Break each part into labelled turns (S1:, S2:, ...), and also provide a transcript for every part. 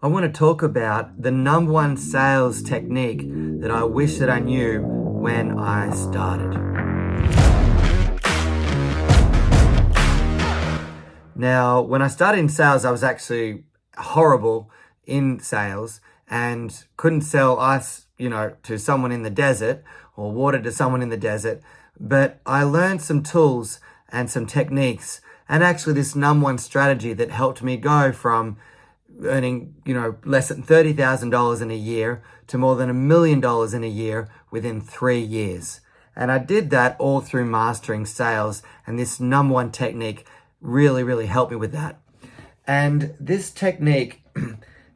S1: I want to talk about the number one sales technique that I wish that I knew when I started. Now, when I started in sales, I was actually horrible in sales and couldn't sell ice, to someone in the desert or water to someone in the desert. But I learned some tools and some techniques and actually this number one strategy that helped me go from earning, less than $30,000 in a year to more than $1 million in a year within 3 years. And I did that all through mastering sales, and this number one technique really helped me with that. And this technique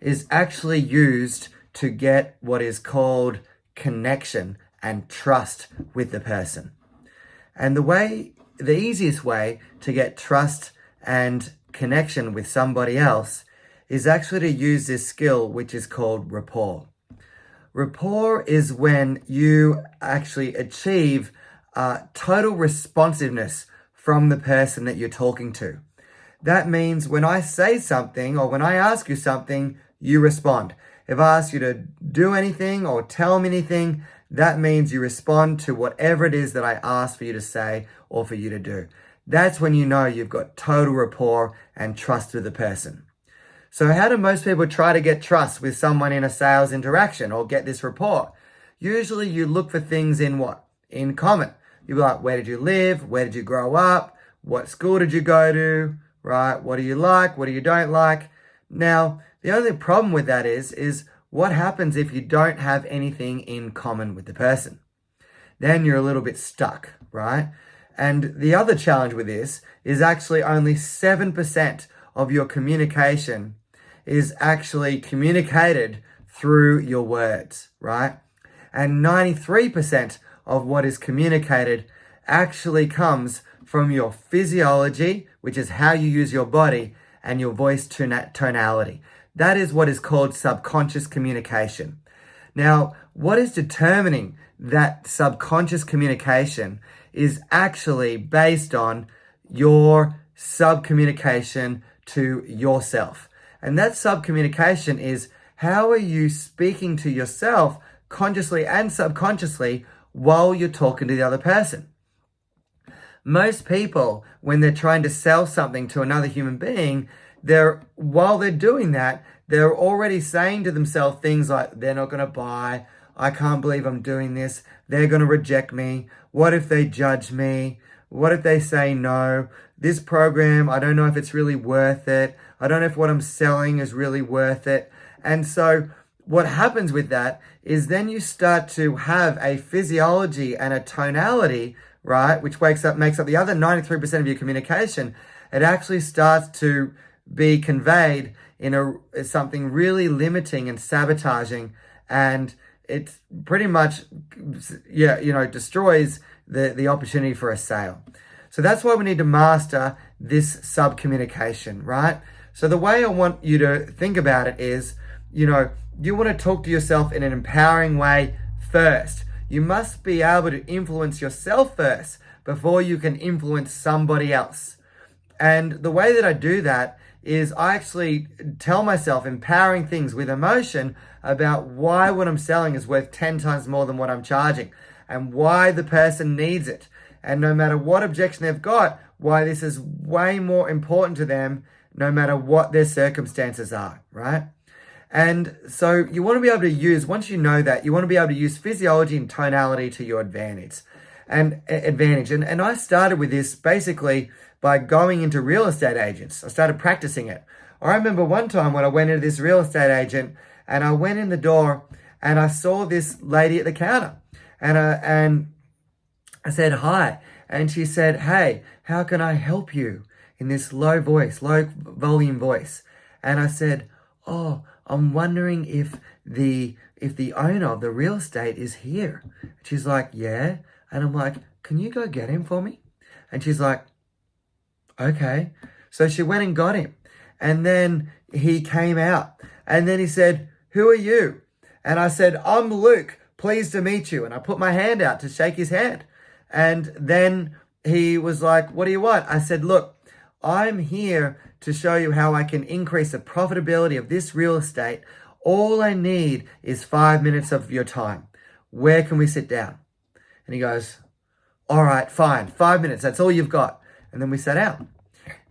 S1: is actually used to get what is called connection and trust with the person. And the easiest way to get trust and connection with somebody else is actually to use this skill, which is called rapport. Rapport is when you actually achieve total responsiveness from the person that you're talking to. That means when I say something or when I ask you something, you respond. If I ask you to do anything or tell me anything, that means you respond to whatever it is that I ask for you to say or for you to do. That's when you know you've got total rapport and trust with the person. So how do most people try to get trust with someone in a sales interaction or get this rapport? Usually you look for things in what? In common. You'll be like, where did you live? Where did you grow up? What school did you go to? Right? What do you like? What do you don't like? Now, the only problem with that is what happens if you don't have anything in common with the person? Then you're a little bit stuck, right? And the other challenge with this is actually only 7% of your communication is actually communicated through your words, right? And 93% of what is communicated actually comes from your physiology, which is how you use your body, and your voice tonality. That is what is called subconscious communication. Now, what is determining that subconscious communication is actually based on your subcommunication to yourself. And that subcommunication is how are you speaking to yourself consciously and subconsciously while you're talking to the other person. Most people, when they're trying to sell something to another human being, while they're doing that, they're already saying to themselves things like, they're not going to buy, I can't believe I'm doing this, they're going to reject me, what if they judge me, what if they say no, this program, I don't know if it's really worth it, I don't know if what I'm selling is really worth it. And so what happens with that is then you start to have a physiology and a tonality, right, which makes up the other 93% of your communication. It actually starts to be conveyed in something really limiting and sabotaging, and it pretty much, destroys the opportunity for a sale. So that's why we need to master this sub-communication, right? So the way I want you to think about it is, you want to talk to yourself in an empowering way first. You must be able to influence yourself first before you can influence somebody else. And the way that I do that is I actually tell myself empowering things with emotion about why what I'm selling is worth 10 times more than what I'm charging and why the person needs it. And no matter what objection they've got, why this is way more important to them no matter what their circumstances are, right? And so you want to be able to use, once you know that, you want to be able to use physiology and tonality to your advantage. And I started with this basically by going into real estate agents. I started practicing it. I remember one time when I went into this real estate agent and I went in the door and I saw this lady at the counter and I said, hi. And she said, hey, how can I help you? In this low volume voice. And I said, oh, I'm wondering if the owner of the real estate is here. She's like, yeah. And I'm like, can you go get him for me? And she's like, okay. So she went and got him. And then he came out. And then he said, who are you? And I said, I'm Luke. Pleased to meet you. And I put my hand out to shake his hand. And then he was like, what do you want? I said, look, I'm here to show you how I can increase the profitability of this real estate. All I need is 5 minutes of your time. Where can we sit down? And he goes, all right, fine, 5 minutes. That's all you've got. And then we sat down.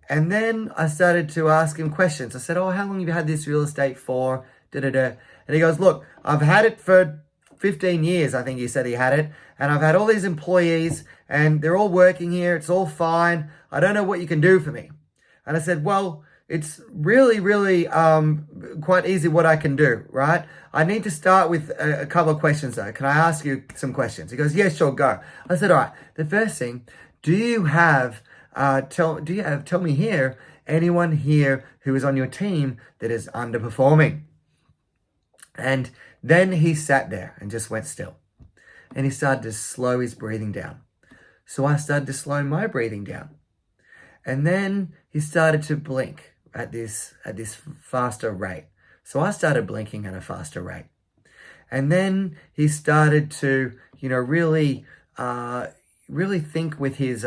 S1: And then I started to ask him questions. I said, oh, how long have you had this real estate for? And he goes, look, I've had it for 15 years, I think he said he had it. And I've had all these employees and they're all working here. It's all fine. I don't know what you can do for me. And I said, well, it's really, really quite easy what I can do, right? I need to start with a couple of questions though. Can I ask you some questions? He goes, yeah, sure, go. I said, all right, the first thing, tell me here, anyone here who is on your team that is underperforming? And then he sat there and just went still. And he started to slow his breathing down. So I started to slow my breathing down. And then he started to blink at this faster rate. So I started blinking at a faster rate. And then he started to, really think with his,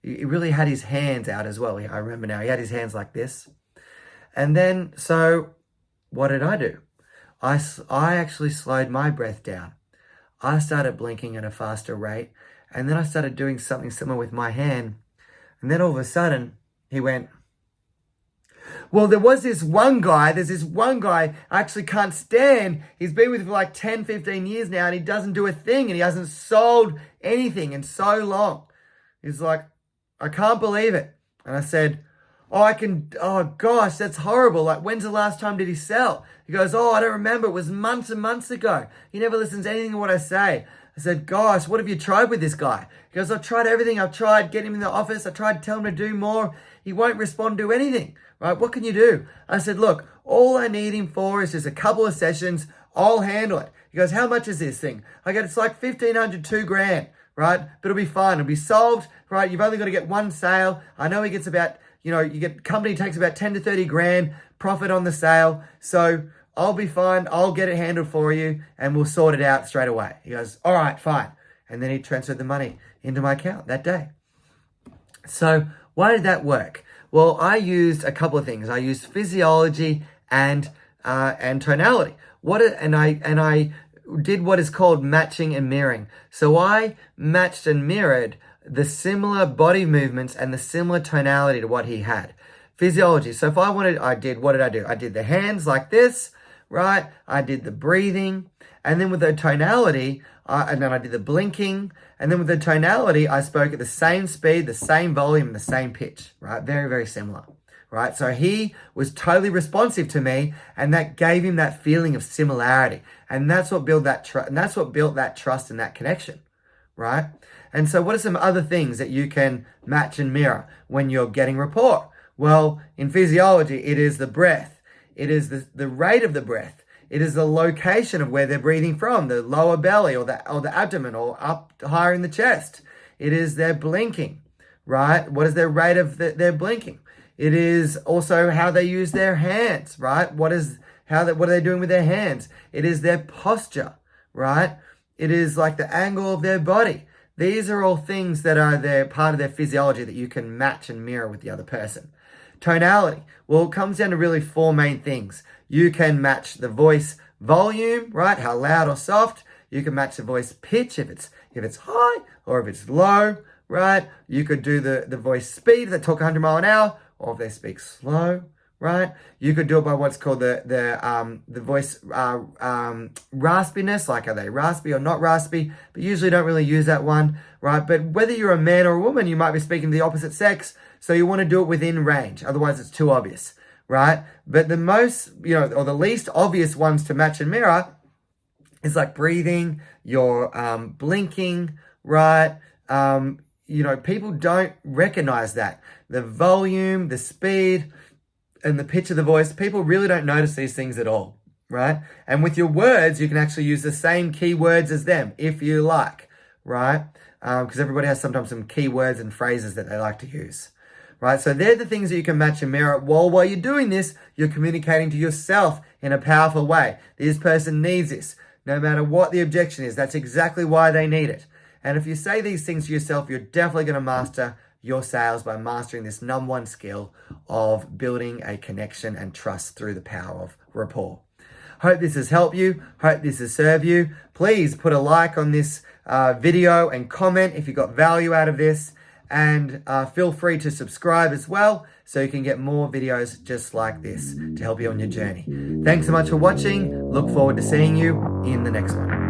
S1: he really had his hands out as well. I remember now, he had his hands like this. And then, so what did I do? I actually slowed my breath down. I started blinking at a faster rate. And then I started doing something similar with my hand. And then all of a sudden, he went, well, there's this one guy I actually can't stand. He's been with me for like 10, 15 years now, and he doesn't do a thing, and he hasn't sold anything in so long. He's like, I can't believe it. And I said, oh gosh, that's horrible. Like, when's the last time did he sell? He goes, oh, I don't remember. It was months and months ago. He never listens to anything of what I say. I said, gosh, what have you tried with this guy? He goes, I've tried everything. I've tried getting him in the office. I tried telling him to do more. He won't respond to anything, right? What can you do? I said, look, all I need him for is just a couple of sessions. I'll handle it. He goes, how much is this thing? I go, it's like $1,500, $2,000, right? But it'll be fine. It'll be solved, right? You've only got to get one sale. I know he gets about, company takes about 10 to 30 grand profit on the sale. So I'll be fine. I'll get it handled for you and we'll sort it out straight away. He goes, all right, fine. And then he transferred the money into my account that day. So why did that work? Well, I used a couple of things. I used physiology and tonality. I did what is called matching and mirroring. So I matched and mirrored the similar body movements and the similar tonality to what he had. Physiology. So if what did I do? I did the hands like this, right? I did the breathing. And then with the tonality, and then I did the blinking. And then with the tonality, I spoke at the same speed, the same volume, and the same pitch, right? Very, very similar, right? So he was totally responsive to me, and that gave him that feeling of similarity. And that's what built that trust, and that's what built that trust and that connection, right? And so what are some other things that you can match and mirror when you're getting rapport? Well, in physiology, it is the breath. It is the rate of the breath. It is the location of where they're breathing from, the lower belly or the abdomen or up higher in the chest. It is their blinking, right? What is their rate of their blinking? It is also how they use their hands, right? What are they doing with their hands? It is their posture, right? It is like the angle of their body. These are all things that are part of their physiology that you can match and mirror with the other person. Tonality. Well, it comes down to really four main things. You can match the voice volume, right? How loud or soft. You can match the voice pitch if it's high or if it's low, right? You could do the voice speed if they talk 100 mile an hour or if they speak slow, right? You could do it by what's called the voice raspiness, like are they raspy or not raspy, but usually don't really use that one, right? But whether you're a man or a woman, you might be speaking to the opposite sex, so you want to do it within range. Otherwise, it's too obvious, right? But the most, or the least obvious ones to match and mirror is like breathing, your blinking, right? People don't recognize that. The volume, the speed, and the pitch of the voice, people really don't notice these things at all, right? And with your words, you can actually use the same keywords as them, if you like, right? Because everybody has sometimes some keywords and phrases that they like to use, right? So they're the things that you can match and mirror. While you're doing this, you're communicating to yourself in a powerful way. This person needs this. No matter what the objection is, that's exactly why they need it. And if you say these things to yourself, you're definitely going to master your sales by mastering this number one skill of building a connection and trust through the power of rapport. Hope this has helped you. Hope this has served you. Please put a like on this video and comment if you got value out of this. And feel free to subscribe as well so you can get more videos just like this to help you on your journey. Thanks so much for watching. Look forward to seeing you in the next one.